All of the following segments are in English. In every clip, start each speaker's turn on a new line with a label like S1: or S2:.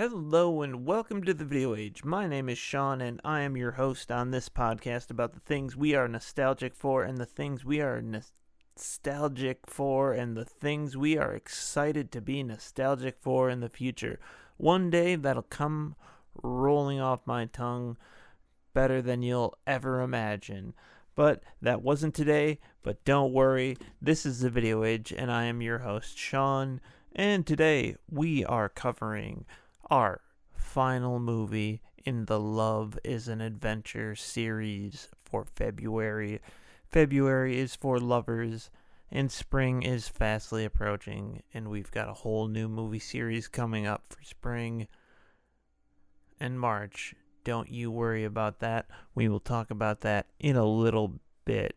S1: Hello and welcome to the Video Age. My name is Sean and I am your host on this podcast about the things we are nostalgic for and the things we are nostalgic for and the things we are excited to be nostalgic for in the future. One day that'll come rolling off my tongue better than you'll ever imagine. But that wasn't today, but don't worry, this is the Video Age and I am your host Sean, and today we are covering our final movie in the Love is an Adventure series for February. February is for lovers, and spring is fastly approaching, and we've got a whole new movie series coming up for spring and March. Don't you worry about that. We will talk about that in a little bit.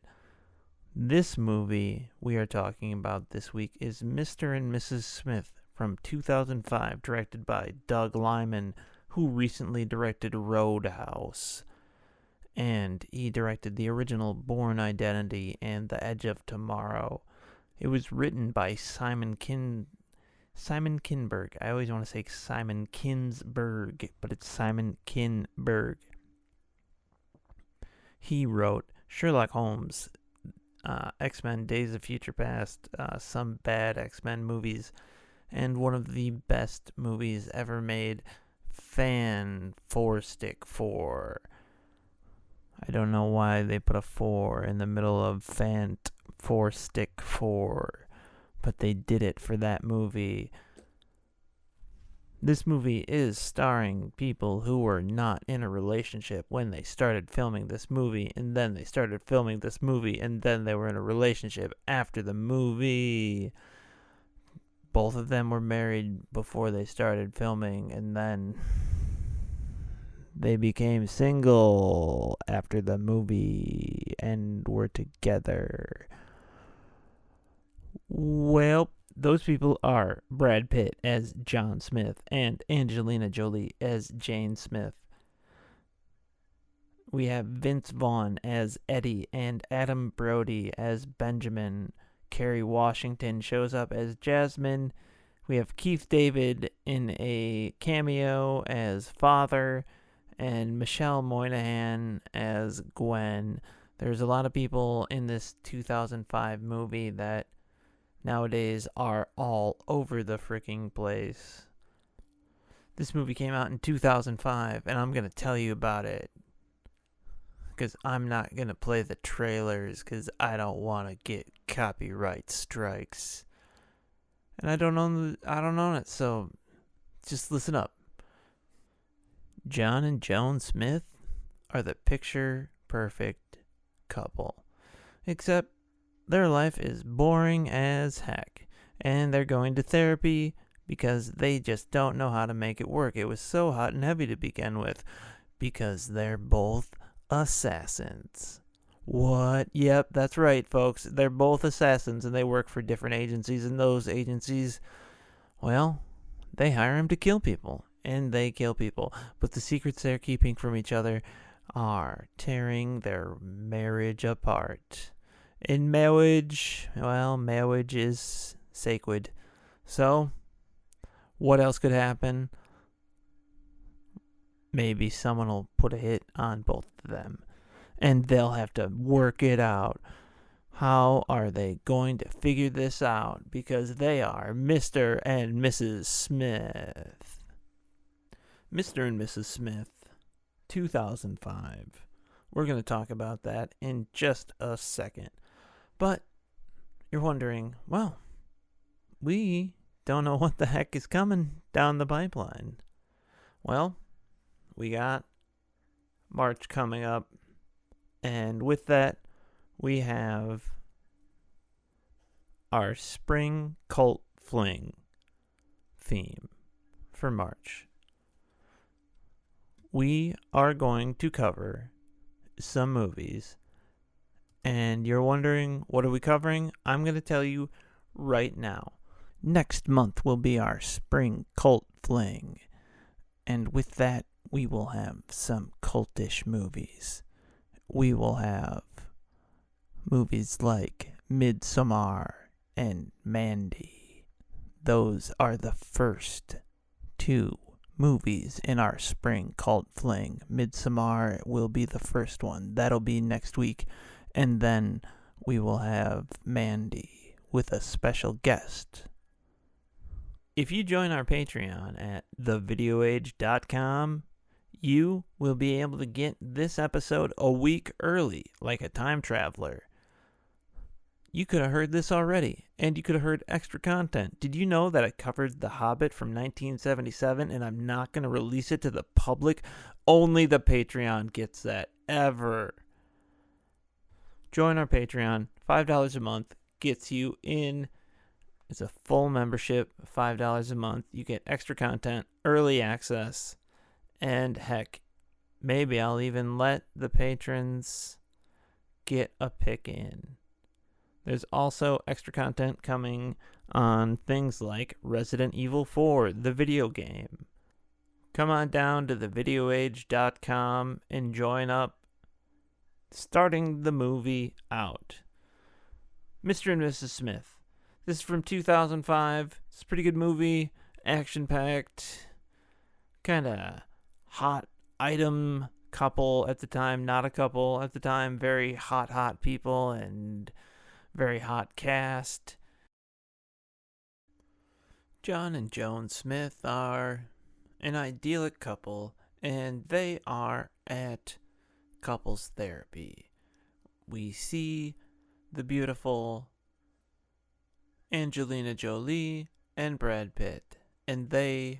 S1: This movie we are talking about this week is Mr. and Mrs. Smith from 2005, directed by Doug Liman, who recently directed Roadhouse. And he directed the original Bourne Identity and The Edge of Tomorrow. It was written by Simon Kinberg. I always want to say Simon Kinberg, but it's Simon Kinberg. He wrote Sherlock Holmes, X-Men Days of Future Past, some bad X-Men movies, and one of the best movies ever made, Fan 4. I don't know why they put a 4 in the middle of Fant 4, but they did it for that movie. This movie is starring people who were not in a relationship when they started filming this movie, and then they started filming this movie, and then they were in a relationship after the movie. Both of them were married before they started filming, and then they became single after the movie and were together. Well, those people are Brad Pitt as John Smith and Angelina Jolie as Jane Smith. We have Vince Vaughn as Eddie and Adam Brody as Benjamin. Kerry Washington shows up as Jasmine. We have Keith David in a cameo as Father, and Michelle Moynihan as Gwen. There's a lot of people in this 2005 movie that nowadays are all over the freaking place. This movie came out in 2005, and I'm going to tell you about it, because I'm not going to play the trailers, because I don't want to get copyright strikes. And I don't own it, so just listen up. John and Joan Smith are the picture-perfect couple. Except their life is boring as heck, and they're going to therapy because they just don't know how to make it work. It was so hot and heavy to begin with, because they're both assassins. What? Yep, that's right, folks. They're both assassins, and they work for different agencies, and those agencies, well, they hire them to kill people, and they kill people. But the secrets they're keeping from each other are tearing their marriage apart. In marriage, well, marriage is sacred. So, what else could happen? Maybe someone will put a hit on both of them, and they'll have to work it out. How are they going to figure this out? Because they are Mr. and Mrs. Smith. Mr. and Mrs. Smith, 2005. We're going to talk about that in just a second. But you're wondering, well, we don't know what the heck is coming down the pipeline. Well, we got March coming up, and with that, we have our Spring Cult Fling theme for March. We are going to cover some movies, and you're wondering, what are we covering? I'm going to tell you right now. Next month will be our Spring Cult Fling, and with that, we will have some cultish movies. We will have movies like Midsommar and Mandy. Those are the first two movies in our Spring Cult Fling. Midsommar will be the first one. That'll be next week. And then we will have Mandy with a special guest. If you join our Patreon at thevideoage.com, you will be able to get this episode a week early, like a time traveler. You could have heard this already, and you could have heard extra content. Did you know that I covered The Hobbit from 1977, and I'm not going to release it to the public? Only the Patreon gets that, ever. Join our Patreon. $5 a month gets you in. It's a full membership, $5 a month. You get extra content, early access, and heck, maybe I'll even let the patrons get a pick in. There's also extra content coming on things like Resident Evil 4, the video game. Come on down to thevideoage.com and join up. Starting the movie out. Mr. and Mrs. Smith. This is from 2005. It's a pretty good movie. Action-packed. Kind of hot item couple at the time. Not a couple at the time. Very hot people and very hot cast. John and Joan Smith are an idyllic couple, and they are at couples therapy. We see the beautiful Angelina Jolie and Brad Pitt, and they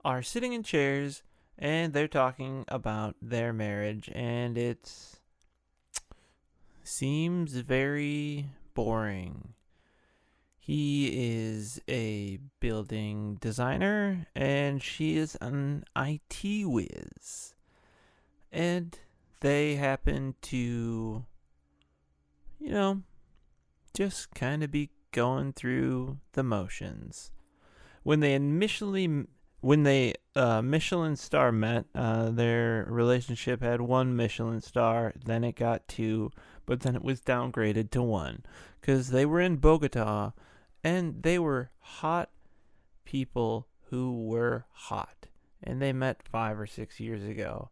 S1: are sitting in chairs, and they're talking about their marriage, and it's seems very boring. He is a building designer, and she is an IT whiz. And they happen to, just kind of be going through the motions. When they Michelin star met, their relationship had 1 Michelin star, then it got 2, but then it was downgraded to 1, because they were in Bogota, and they were hot people who were hot, and they met 5 or 6 years ago.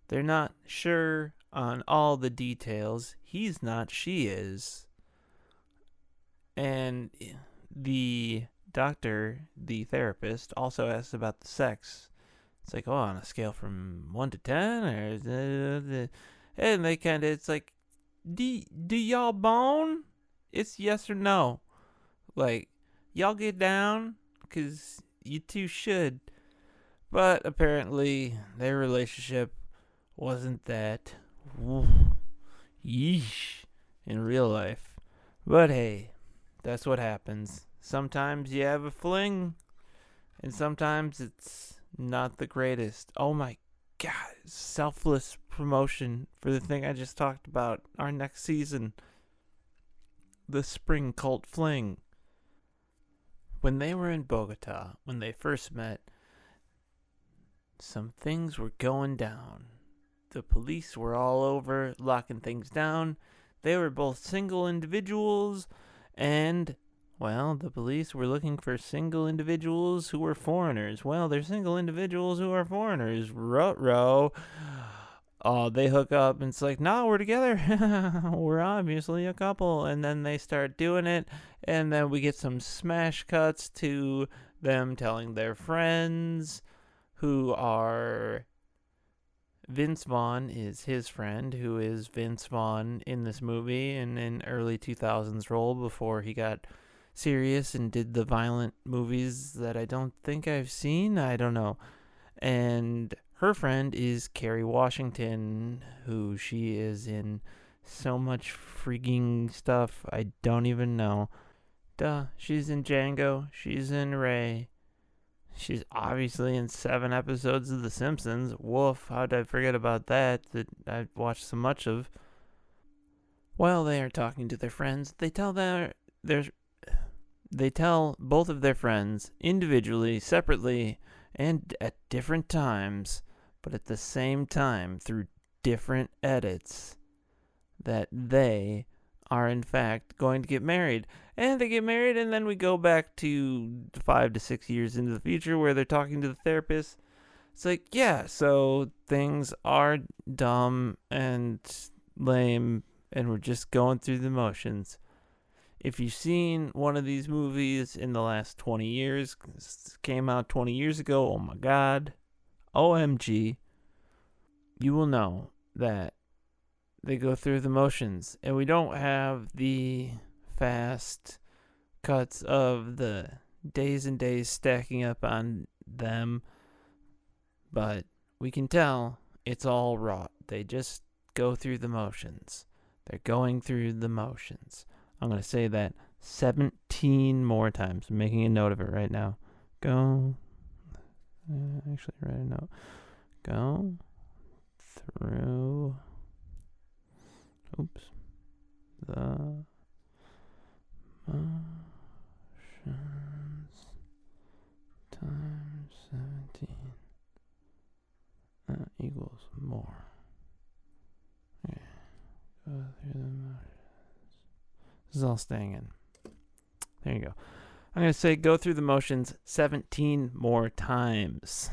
S1: They're not sure on all the details. He's not, she is. And the doctor, the therapist, also asks about the sex. It's like, on a scale from 1 to 10, or and they kind of, it's like, do y'all bone? It's yes or no. Like, y'all get down? Because you two should. But apparently, their relationship wasn't that yeesh in real life. But hey, that's what happens. Sometimes you have a fling, and sometimes it's not the greatest. Oh my God, selfless promotion for the thing I just talked about. Our next season, the Spring Cult Fling. When they were in Bogota, when they first met, some things were going down. The police were all over, locking things down. They were both single individuals, and the police were looking for single individuals who were foreigners. Well, they're single individuals who are foreigners. Ruh-roh. Oh, they hook up, and it's like, no, we're together. We're obviously a couple. And then they start doing it, and then we get some smash cuts to them telling their friends, who are... Vince Vaughn is his friend, who is Vince Vaughn in this movie, in an early 2000s role before he got serious and did the violent movies that I don't think I've seen. I don't know. And her friend is Kerry Washington, who she is in so much freaking stuff I don't even know. She's in Django. She's in Ray. She's obviously in 7 episodes of The Simpsons. Woof, how did I forget about that I've watched so much of. While they are talking to their friends, they tell both of their friends individually, separately, and at different times, but at the same time through different edits, that they are in fact going to get married. And they get married, and then we go back to 5 to 6 years into the future where they're talking to the therapist. It's like, yeah, so things are dumb and lame, and we're just going through the motions. If you've seen one of these movies in the last 20 years, this came out 20 years ago, oh my god, OMG, you will know that they go through the motions, and we don't have the fast cuts of the days and days stacking up on them, but we can tell it's all wrought. They just go through the motions. They're going through the motions. I'm going to say that 17 more times. I'm making a note of it right now. Actually, write a note. Go through. Oops. The motions times 17 equals more. Okay. Go through the motions. This is all staying in. There you go. I'm going to say go through the motions 17 more times.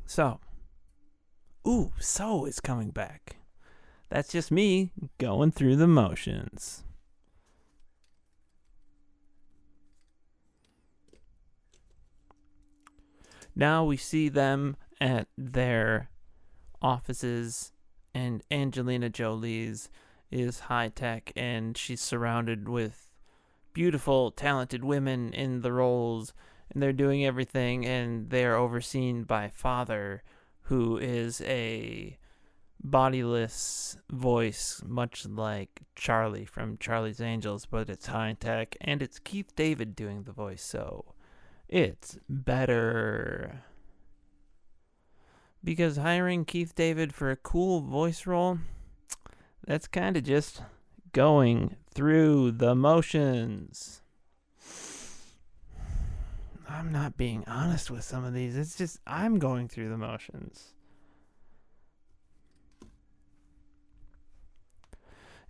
S1: So is coming back. That's just me going through the motions. Now we see them at their offices, and Angelina Jolie's is high tech, and she's surrounded with beautiful, talented women in the roles, and they're doing everything, and they're overseen by Father, who is a bodiless voice, much like Charlie from Charlie's Angels, but it's high tech, and it's Keith David doing the voice, so it's better. Because hiring Keith David for a cool voice role, that's kind of just going through the motions. I'm not being honest with some of these. It's just I'm going through the motions.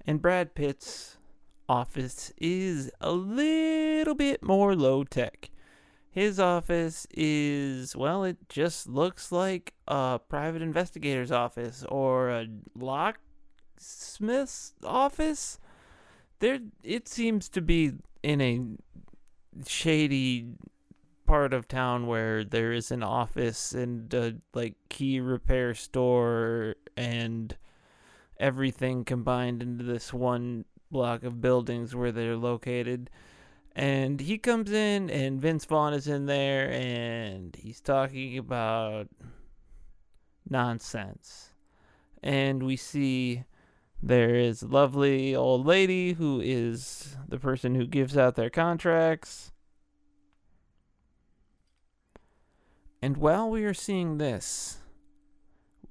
S1: And Brad Pitt's office is a little bit more low tech. His office is, well, it just looks like a private investigator's office or a locksmith's office. It seems to be in a shady part of town where there is an office and a key repair store and everything combined into this one block of buildings where they're located. And he comes in, and Vince Vaughn is in there, and he's talking about nonsense. And we see there is a lovely old lady who is the person who gives out their contracts. And while we are seeing this,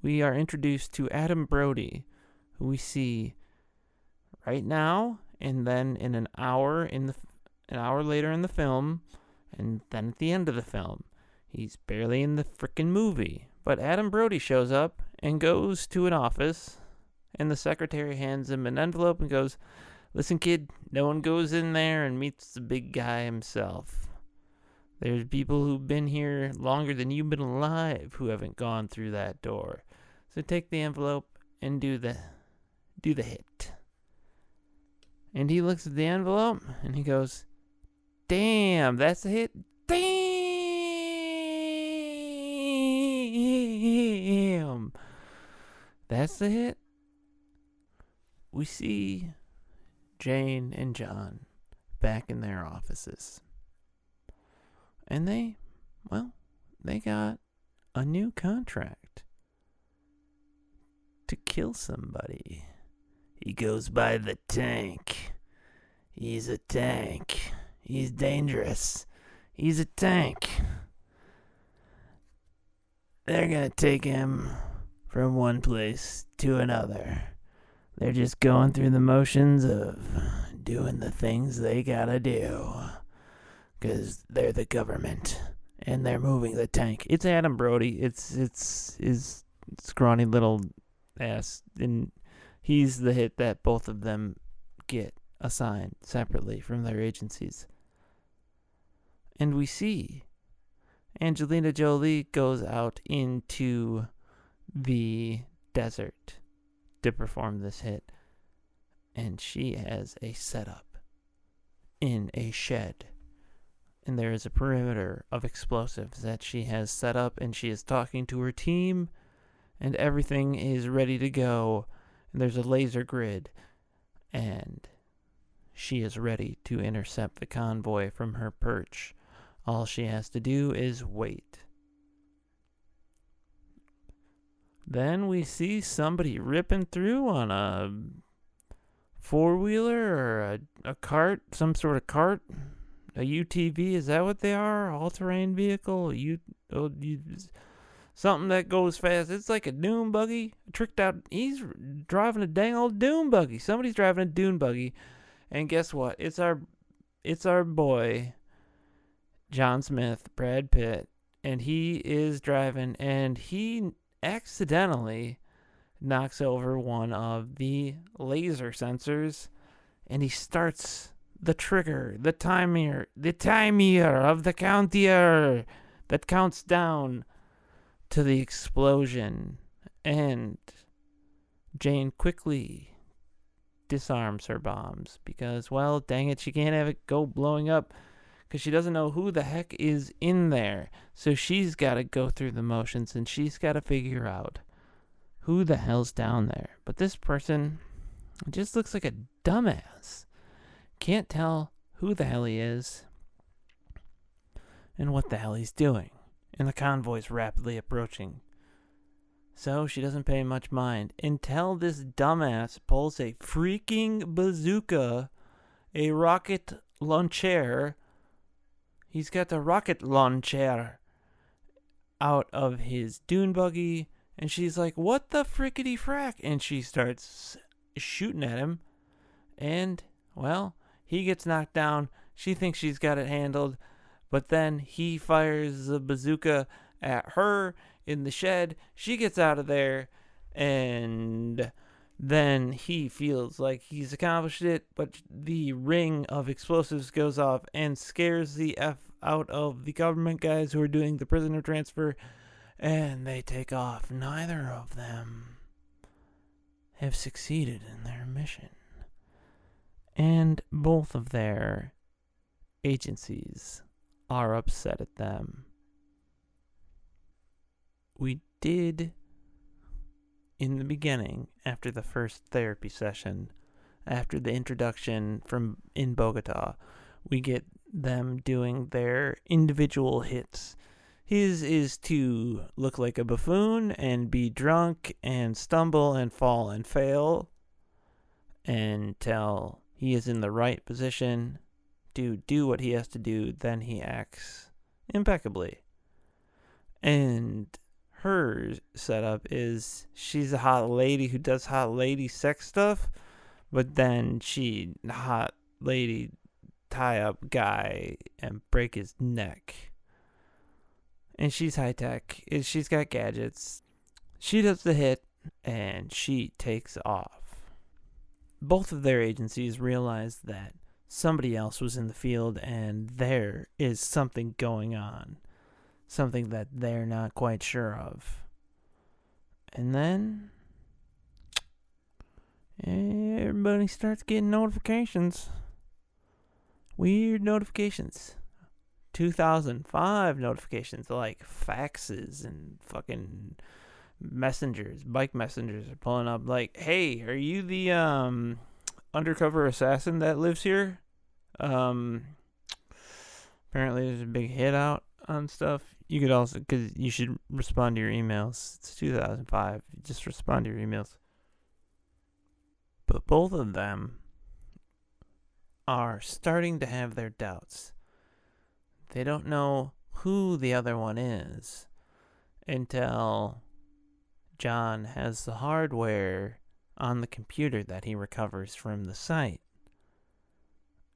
S1: we are introduced to Adam Brody, who we see right now, and then in an hour later in the film, and then at the end of the film. He's barely in the frickin' movie. But Adam Brody shows up and goes to an office, and the secretary hands him an envelope and goes, "Listen, kid, no one goes in there and meets the big guy himself. There's people who've been here longer than you've been alive who haven't gone through that door. So take the envelope and do the hit." And he looks at the envelope and he goes, "Damn, that's a hit. Damn. That's the hit." We see Jane and John back in their offices. And they got a new contract to kill somebody. He goes by the Tank. He's a tank. He's dangerous. He's a tank. They're gonna take him from one place to another. They're just going through the motions of doing the things they gotta do. 'Cause they're the government. and they're moving the tank. It's Adam Brody. It's his scrawny little ass, and he's the hit that both of them get assigned separately from their agencies. And we see Angelina Jolie goes out into the desert to perform this hit, and she has a setup in a shed, and there is a perimeter of explosives that she has set up, and she is talking to her team, and everything is ready to go, and there's a laser grid, and she is ready to intercept the convoy from her perch. All she has to do is wait. Then we see somebody ripping through on a four-wheeler or a cart, some sort of cart, a UTV. Is that what they are? All-terrain vehicle? Something that goes fast. It's like a dune buggy. Tricked out. He's driving a dang old dune buggy. Somebody's driving a dune buggy. And guess what? It's our boy, John Smith, Brad Pitt, and he is driving, and he accidentally knocks over one of the laser sensors, and he starts the trigger, the timer of the counter that counts down to the explosion, and Jane quickly disarms her bombs because, well, dang it, she can't have it go blowing up because she doesn't know who the heck is in there. So she's got to go through the motions, and she's got to figure out who the hell's down there. But this person just looks like a dumbass. Can't tell who the hell he is and what the hell he's doing. And the convoy's rapidly approaching. So she doesn't pay much mind until this dumbass pulls a freaking bazooka, a rocket launcher. He's got the rocket launcher out of his dune buggy, and she's like, what the frickety frack? And she starts shooting at him, and, well, he gets knocked down. She thinks she's got it handled, but then he fires the bazooka at her in the shed. She gets out of there, and then he feels like he's accomplished it, but the ring of explosives goes off and scares the F out of the government guys who are doing the prisoner transfer, and they take off. Neither of them have succeeded in their mission, and both of their agencies are upset at them. We did, in the beginning, after the first therapy session, after the introduction from in Bogota, we get them doing their individual hits. His is to look like a buffoon and be drunk and stumble and fall and fail until he is in the right position to do what he has to do. Then he acts impeccably. And her setup is she's a hot lady who does hot lady sex stuff, but then she hot lady tie up guy and break his neck. And she's high tech. She's got gadgets. She does the hit and she takes off. Both of their agencies realize that somebody else was in the field and there is something going on. Something that they're not quite sure of. And then everybody starts getting notifications. Weird notifications. 2005 notifications like faxes and fucking messengers, bike messengers are pulling up like, hey, are you the undercover assassin that lives here? Apparently there's a big hit out on stuff. You could also, because you should respond to your emails. It's 2005. Just respond to your emails. But both of them are starting to have their doubts. They don't know who the other one is until John has the hardware on the computer that he recovers from the site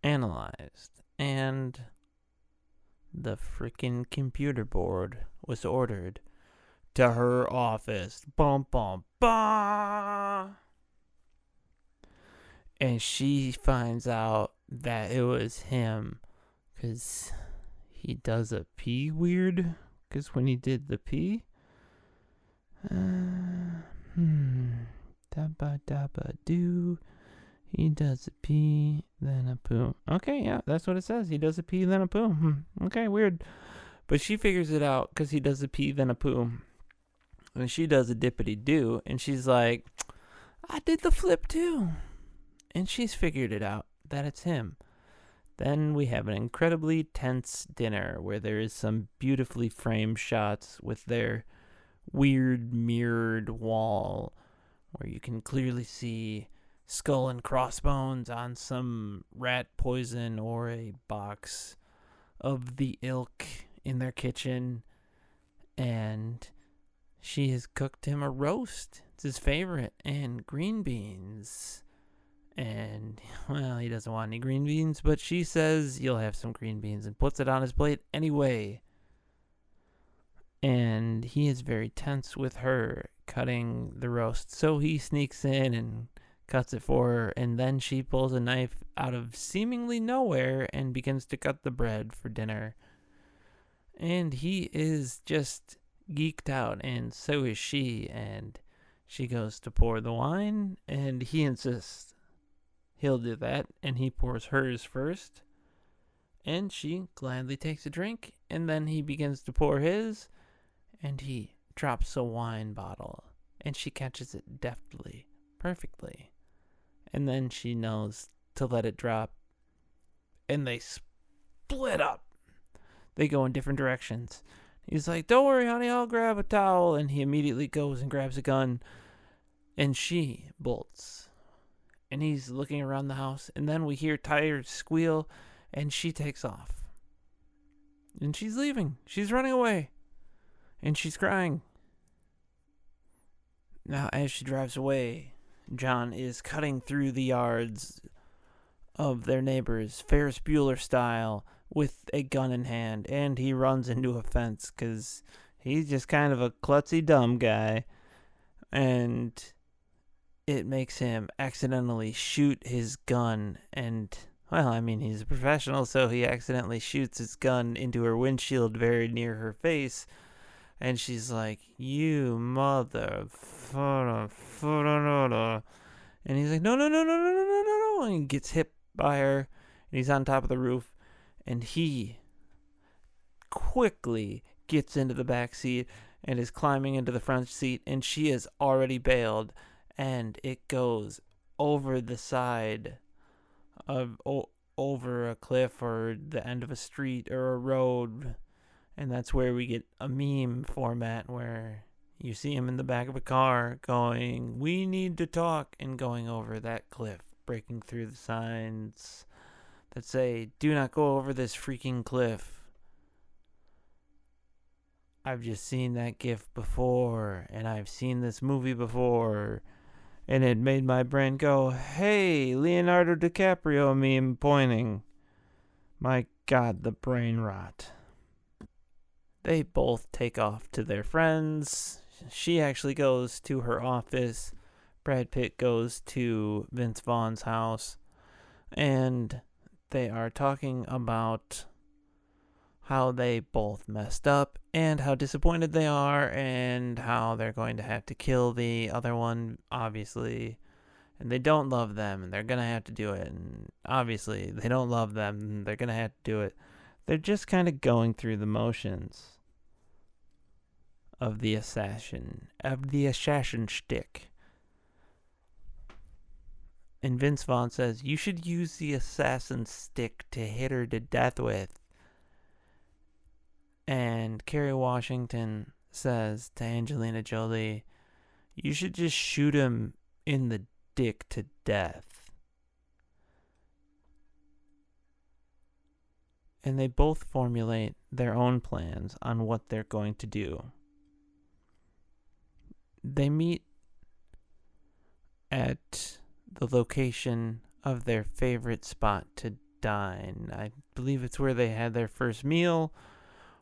S1: analyzed. And the freaking computer board was ordered to her office. Bum, bum, bum. And she finds out that it was him because he does a pee weird. Because when he did the pee, dabba dabba doo, he does a pee, then a poo. Okay, yeah, that's what it says. He does a pee, then a poo. Okay, weird. But she figures it out because he does a pee, then a poo. And she does a dippity doo, and she's like, I did the flip too. And she's figured it out that it's him. Then we have an incredibly tense dinner where there is some beautifully framed shots with their weird mirrored wall where you can clearly see skull and crossbones on some rat poison or a box of the ilk in their kitchen. And she has cooked him a roast. It's his favorite. And green beans. And, well, he doesn't want any green beans, but she says you'll have some green beans and puts it on his plate anyway. And he is very tense with her cutting the roast. So he sneaks in and cuts it for her. And then she pulls a knife out of seemingly nowhere and begins to cut the bread for dinner. And he is just geeked out, and so is she. And she goes to pour the wine, and he insists he'll do that, and he pours hers first, and she gladly takes a drink, and then he begins to pour his, and he drops a wine bottle, and she catches it deftly, perfectly, and then she knows to let it drop, and they split up. They go in different directions. He's like, don't worry, honey, I'll grab a towel, and he immediately goes and grabs a gun, and she bolts. And he's looking around the house, and then we hear tires squeal, and she takes off. And she's leaving. She's running away. And she's crying. Now, as she drives away, John is cutting through the yards of their neighbors, Ferris Bueller style, with a gun in hand, and he runs into a fence, because he's just kind of a klutzy dumb guy. And it makes him accidentally shoot his gun, and, well, I mean, he's a professional, so he accidentally shoots his gun into her windshield very near her face, and she's like, you mother... And he's like, no, and he gets hit by her, and he's on top of the roof, and he quickly gets into the back seat and is climbing into the front seat, and she has already bailed, and it goes over the side of over a cliff or the end of a street or a road, and that's where we get a meme format where you see him in the back of a car going, we need to talk, and going over that cliff, breaking through the signs that say, do not go over this freaking cliff. I've just seen that gif before, and I've seen this movie before, and it made my brain go, hey, Leonardo DiCaprio meme pointing. My God, the brain rot. They both take off to their friends. She actually goes to her office. Brad Pitt goes to Vince Vaughn's house, and they are talking about how they both messed up and how disappointed they are and how they're going to have to kill the other one, obviously, and they don't love them and they're going to have to do it, and obviously they don't love them and they're going to have to do it. They're just kind of going through the motions of the assassin shtick. And Vince Vaughn says, you should use the assassin stick to hit her to death with. And Kerry Washington says to Angelina Jolie, you should just shoot him in the dick to death. And they both formulate their own plans on what they're going to do. They meet at the location of their favorite spot to Dine. I believe it's where they had their first meal,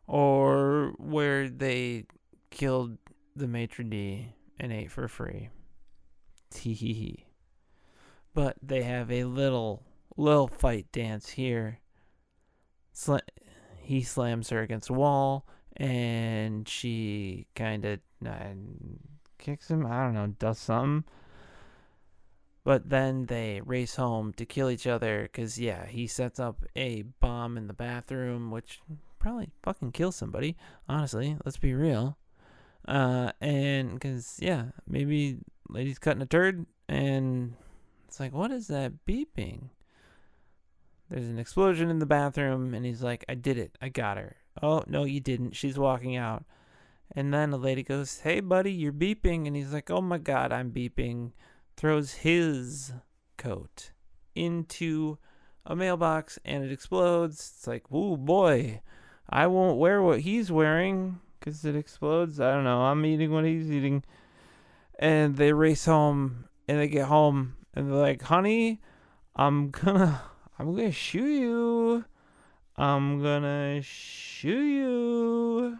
S1: or where they killed the maitre d' and ate for free. Tee hee hee. But they have a little fight dance here. He slams her against a wall, and she kind of kicks him. I don't know, does something. But then they race home to kill each other because, yeah, he sets up a bomb in the bathroom, which probably fucking kills somebody. Honestly, let's be real. And because, yeah, maybe lady's cutting a turd, and it's like, what is that beeping? There's an explosion in the bathroom, and he's like, I did it. I got her. Oh, no, you didn't. She's walking out. And then a lady goes, hey, buddy, you're beeping. And he's like, oh, my God, I'm beeping. Throws his coat into a mailbox, and it explodes. It's like, ooh, boy, I won't wear what he's wearing because it explodes. I don't know. I'm eating what he's eating. And they race home, and they get home, and they're like, honey, I'm gonna shoot you. I'm gonna shoot you.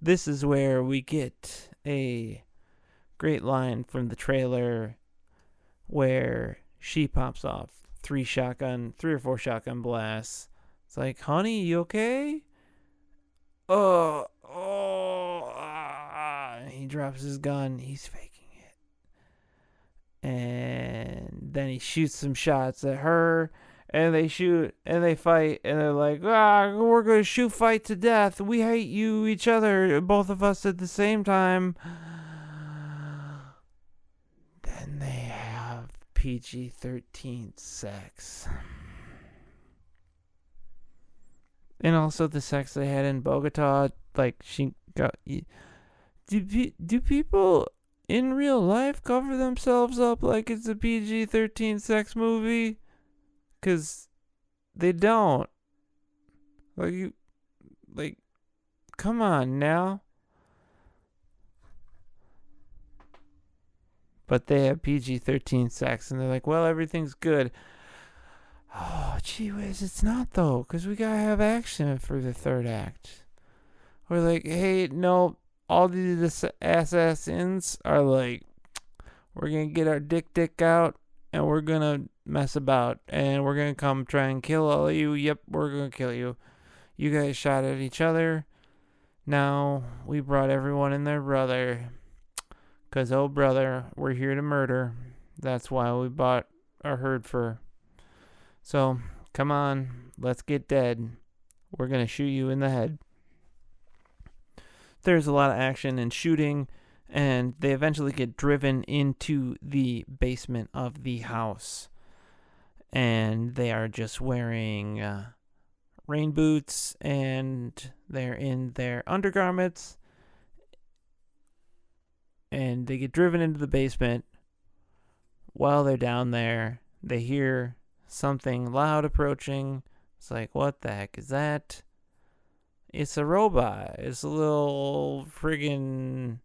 S1: This is where we get a great line from the trailer where she pops off 3 or 4 shotgun blasts. It's like, honey, you okay? He drops his gun. He's faking it. And then he shoots some shots at her. And they shoot, and they fight, and they're like, we're going to shoot, fight to death. We hate each other, both of us at the same time. Then they have PG-13 sex. And also the sex they had in Bogota, like, she got... Do people in real life cover themselves up like it's a PG-13 sex movie? Because they don't. Like, come on now. But they have PG-13 sex, and they're like, well, everything's good. Oh, gee whiz, it's not, though, because we gotta have action for the third act. We're like, hey, no, all these assassins are like, we're gonna get our dick out, and we're gonna mess about, and we're gonna come try and kill all of you. Yep, we're gonna kill you. You guys shot at each other. Now we brought everyone and their brother, because, oh brother, we're here to murder. That's why we bought our herd fur. So come on, let's get dead. We're gonna shoot you in the head. There's a lot of action and shooting, and they eventually get driven into the basement of the house. And they are just wearing rain boots, and they're in their undergarments. And they get driven into the basement. While they're down there, they hear something loud approaching. It's like, what the heck is that? It's a robot. It's a little friggin'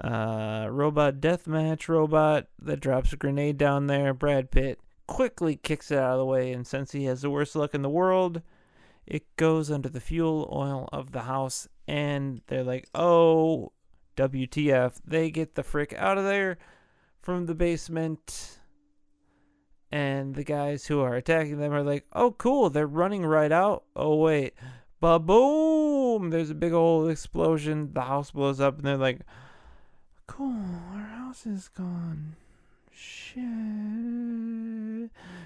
S1: robot deathmatch robot that drops a grenade down there. Brad Pitt quickly kicks it out of the way, and since he has the worst luck in the world, it goes under the fuel oil of the house, and they're like, oh, WTF. They get the frick out of there from the basement, and the guys who are attacking them are like, oh, cool, they're running right out. Oh, wait. Ba-boom! There's a big old explosion. The house blows up, and they're like, cool, our house is gone. Shit.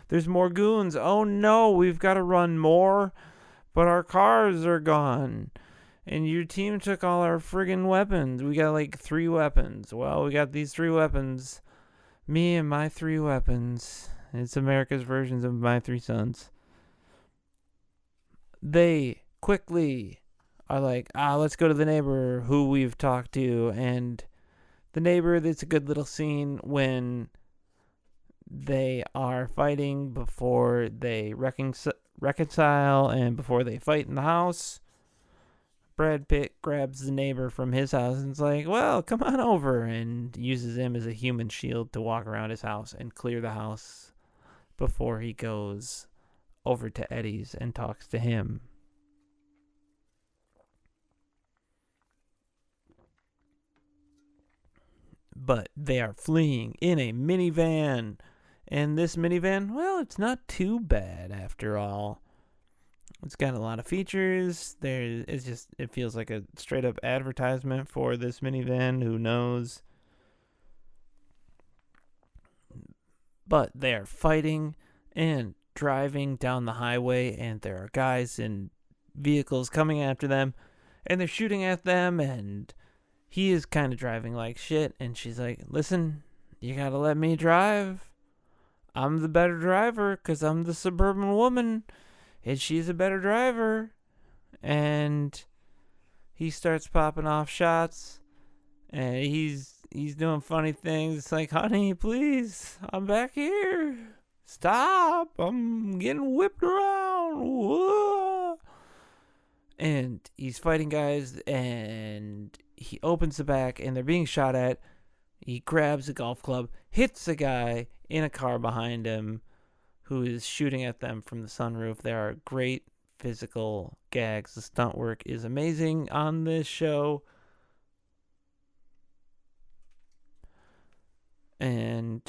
S1: There's more goons. Oh no, we've got to run more, but our cars are gone. And your team took all our friggin' weapons. We got like 3 weapons. Well, we got these 3 weapons. Me and my 3 weapons. It's America's versions of my 3 sons. They quickly are like, let's go to the neighbor who we've talked to. And the neighbor, it's a good little scene when they are fighting before they reconcile and before they fight in the house. Brad Pitt grabs the neighbor from his house and is like, well, come on over, and uses him as a human shield to walk around his house and clear the house before he goes over to Eddie's and talks to him. But they are fleeing in a minivan. And this minivan, well, it's not too bad after all. It's got a lot of features. It feels like a straight up advertisement for this minivan. Who knows? But they are fighting and driving down the highway, and there are guys in vehicles coming after them, and they're shooting at them, and he is kind of driving like shit, and she's like, listen, you gotta let me drive. I'm the better driver because I'm the suburban woman, and she's a better driver. And he starts popping off shots, and he's doing funny things. It's like, honey, please, I'm back here. Stop. I'm getting whipped around. Whoa. And he's fighting guys, and he opens the back, and they're being shot at. He grabs a golf club, hits a guy in a car behind him who is shooting at them from the sunroof. There are great physical gags. The stunt work is amazing on this show. And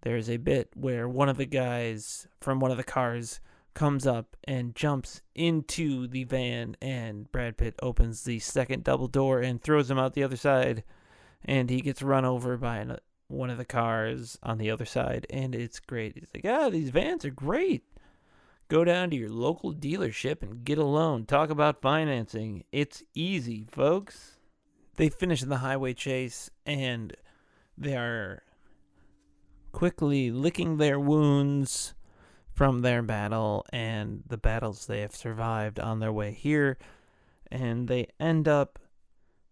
S1: there's a bit where one of the guys from one of the cars comes up and jumps into the van, and Brad Pitt opens the second double door and throws him out the other side, and he gets run over by one of the cars on the other side, and it's great. He's like, these vans are great. Go down to your local dealership and get a loan. Talk about financing. It's easy, folks. They finish the highway chase, and they are quickly licking their wounds from their battle and the battles they have survived on their way here. And they end up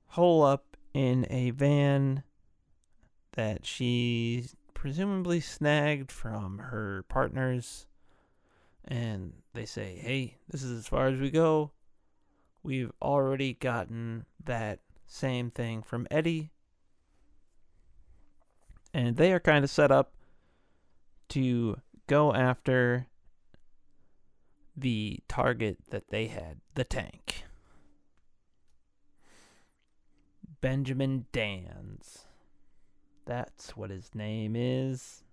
S1: hole up in a van that she presumably snagged from her partners. And they say, hey, this is as far as we go. We've already gotten that same thing from Eddie. And they are kind of set up to go after the target that they had, the tank. Benjamin Dans. That's what his name is.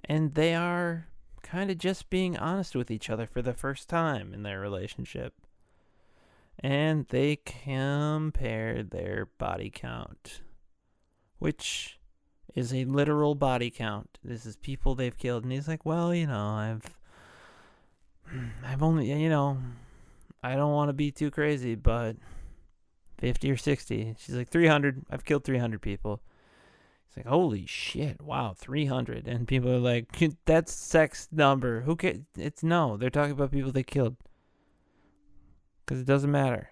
S1: And they are kind of just being honest with each other for the first time in their relationship. And they compare their body count, which is a literal body count. This is people they've killed. And he's like, well, I've only, I don't want to be too crazy, but 50 or 60. She's like, 300. I've killed 300 people. It's like, holy shit, wow, 300. And people are like, that's sex number. Who cares? They're talking about people they killed. Because it doesn't matter.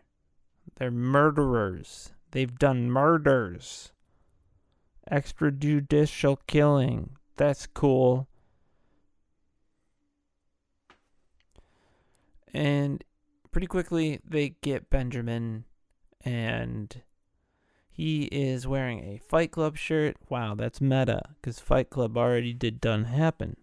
S1: They're murderers. They've done murders. Extrajudicial killing. That's cool. And pretty quickly, they get Benjamin, and he is wearing a Fight Club shirt. Wow, that's meta, because Fight Club already did Done Happen.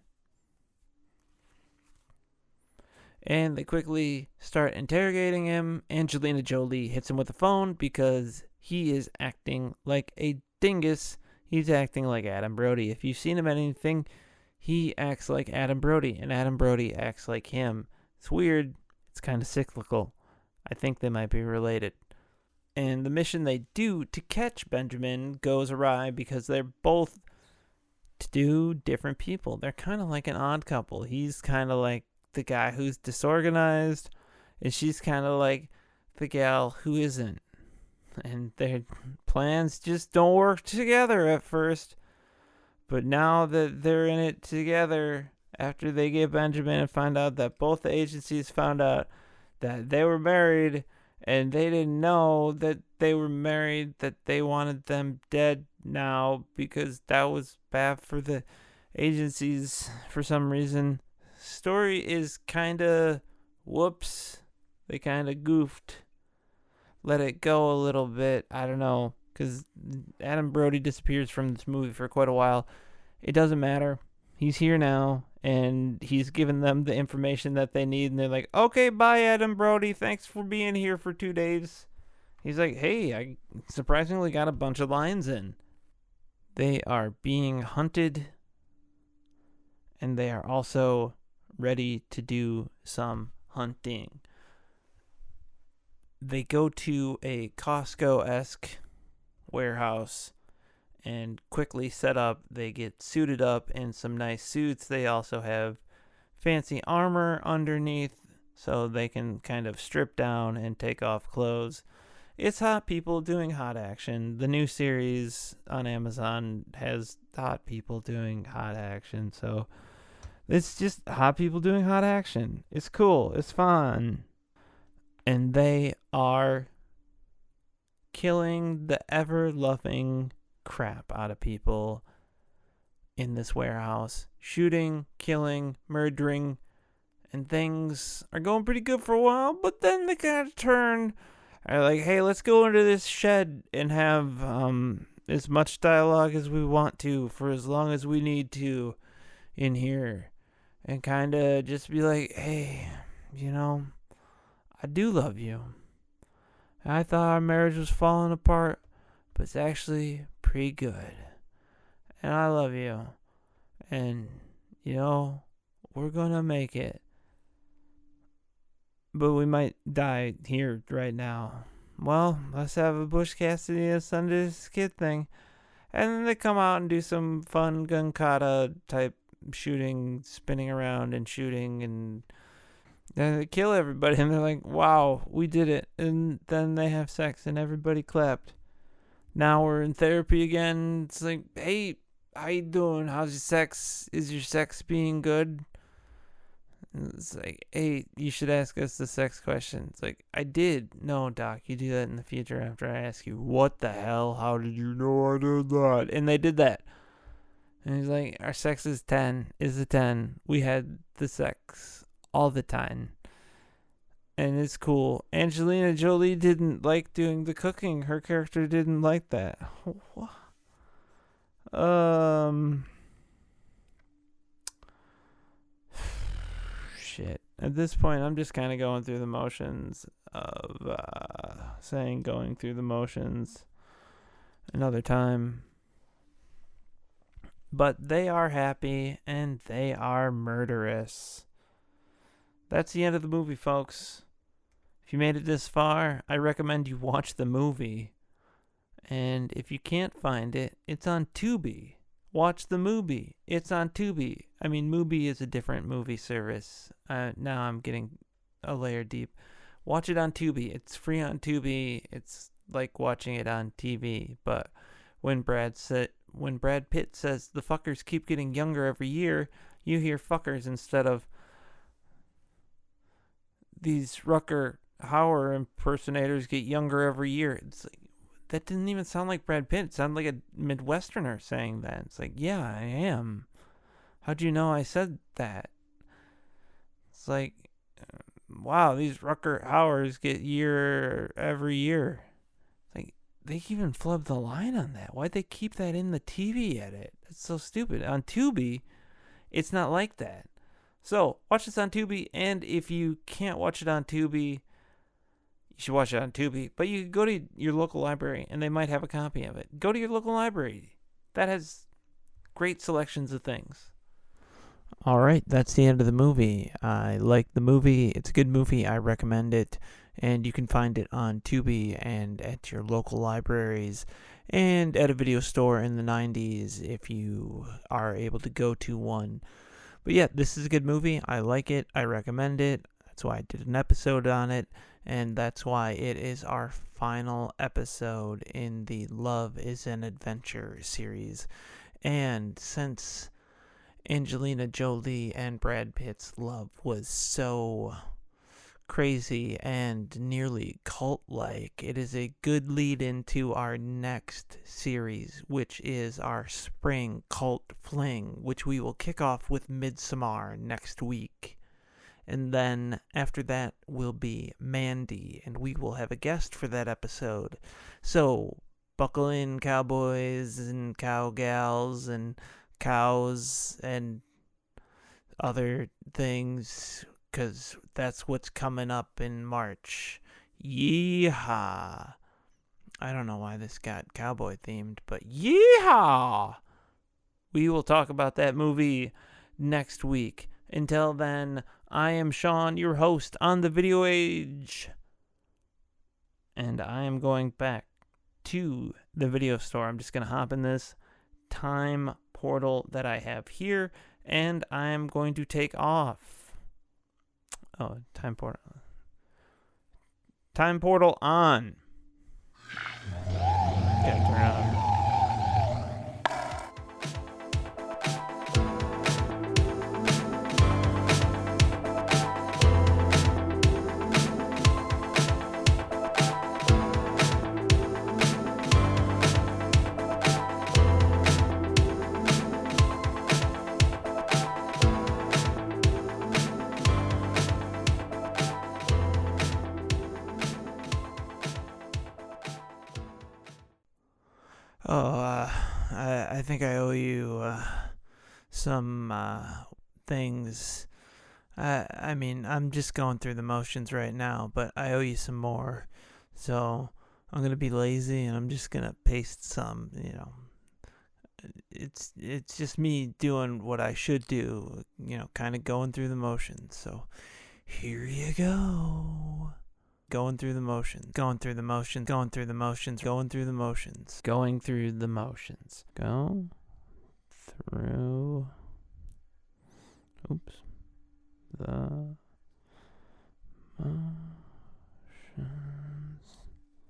S1: And they quickly start interrogating him. Angelina Jolie hits him with the phone because he is acting like a dingus. He's acting like Adam Brody. If you've seen him at anything, he acts like Adam Brody, and Adam Brody acts like him. It's weird. It's kind of cyclical. I think they might be related. And the mission they do to catch Benjamin goes awry because they're both two different people. They're kind of like an odd couple. He's kind of like the guy who's disorganized, and she's kind of like the gal who isn't. And their plans just don't work together at first. But now that they're in it together, after they get Benjamin and find out that both the agencies found out that they were married, and they didn't know that they were married, that they wanted them dead now because that was bad for the agencies for some reason. Story is kind of whoops. They kind of goofed. Let it go a little bit. I don't know. Because Adam Brody disappears from this movie for quite a while. It doesn't matter. He's here now, and he's given them the information that they need, and they're like, okay, bye, Adam Brody. Thanks for being here for 2 days. He's like, hey, I surprisingly got a bunch of lions in. They are being hunted, and they are also ready to do some hunting. They go to a Costco-esque warehouse and quickly set up. They get suited up in some nice suits. They also have fancy armor underneath so they can kind of strip down and take off clothes. It's hot people doing hot action. The new series on Amazon has hot people doing hot action, so it's just hot people doing hot action. It's cool. It's fun. And they are killing the ever-loving crap out of people in this warehouse. Shooting, killing, murdering, and things are going pretty good for a while, but then they kind of turn. Are like, hey, let's go into this shed and have as much dialogue as we want to for as long as we need to in here. And kind of just be like, hey, I do love you. I thought our marriage was falling apart, but it's actually pretty good. And I love you. And, we're going to make it. But we might die here right now. Well, let's have a Bush Cassidy and Sunday's Kid thing. And then they come out and do some fun gun kata type shooting, spinning around and shooting, and then they kill everybody, and they're like, wow, we did it. And then they have sex, and everybody clapped. Now we're in therapy again. It's like, hey, how you doing? How's your sex? Is your sex being good? And it's like, hey, you should ask us the sex question. It's like, I did. No, Doc, you do that in the future after I ask you, what the hell? How did you know I did that? And they did that. And he's like, our sex is a 10. We had the sex all the time. And it's cool. Angelina Jolie didn't like doing the cooking. Her character didn't like that. Shit. At this point, I'm just kind of going through the motions of saying going through the motions another time. But they are happy, and they are murderous. That's the end of the movie, folks. If you made it this far, I recommend you watch the movie. And if you can't find it, it's on Tubi. Watch the movie. It's on Tubi. I mean, Mubi is a different movie service. Now I'm getting a layer deep. Watch it on Tubi. It's free on Tubi. It's like watching it on TV. But when Brad Pitt says the fuckers keep getting younger every year, you hear fuckers instead of these Rucker Hauer impersonators get younger every year. It's like, that didn't even sound like Brad Pitt. It sounded like a Midwesterner saying that. It's like, yeah, I am. How'd you know I said that? It's like, wow, these Rucker Hauers get year every year. It's like, they even flubbed the line on that. Why'd they keep that in the TV edit? That's so stupid. On Tubi, it's not like that. So, watch this on Tubi, and if you can't watch it on Tubi, you should watch it on Tubi. But you can go to your local library, and they might have a copy of it. Go to your local library. That has great selections of things. All right, that's the end of the movie. I like the movie. It's a good movie. I recommend it. And you can find it on Tubi and at your local libraries and at a video store in the 90s if you are able to go to one. But yeah, this is a good movie. I like it. I recommend it. That's why I did an episode on it. And that's why it is our final episode in the Love is an Adventure series. And since Angelina Jolie and Brad Pitt's love was so crazy and nearly cult-like, it is a good lead into our next series, which is our Spring Cult Fling, which we will kick off with Midsommar next week. And then after that will be Mandy, and we will have a guest for that episode. So buckle in, cowboys and cowgals and cows and other things, because that's what's coming up in March. Yeehaw. I don't know why this got cowboy themed, but yeehaw! We will talk about that movie next week. Until then, I am Sean, your host on the Video Age. And I am going back to the video store. I'm just going to hop in this time portal that I have here, and I'm going to take off. Oh, time portal. Time portal on. Gotta turn it on. I think I owe you some things. I mean, I'm just going through the motions right now, but I owe you some more. So I'm going to be lazy and I'm just going to paste some, It's just me doing what I should do, kind of going through the motions. So here you go. Going through the motions, going through the motions, going through the motions, going through the motions, going through the motions. Go through. Oops. The motions.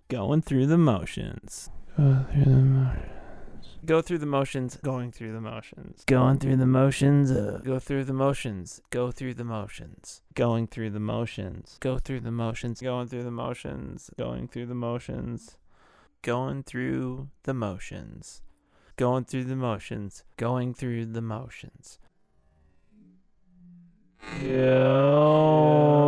S1: Going through the motions. Go through the motions. Go through the motions, going through the motions. Going through the motions, go through the motions. Go through the motions. Going through the motions. Go through the motions. Going through the motions. Going through the motions. Going through the motions. Going through the motions. Going through the motions. Yo.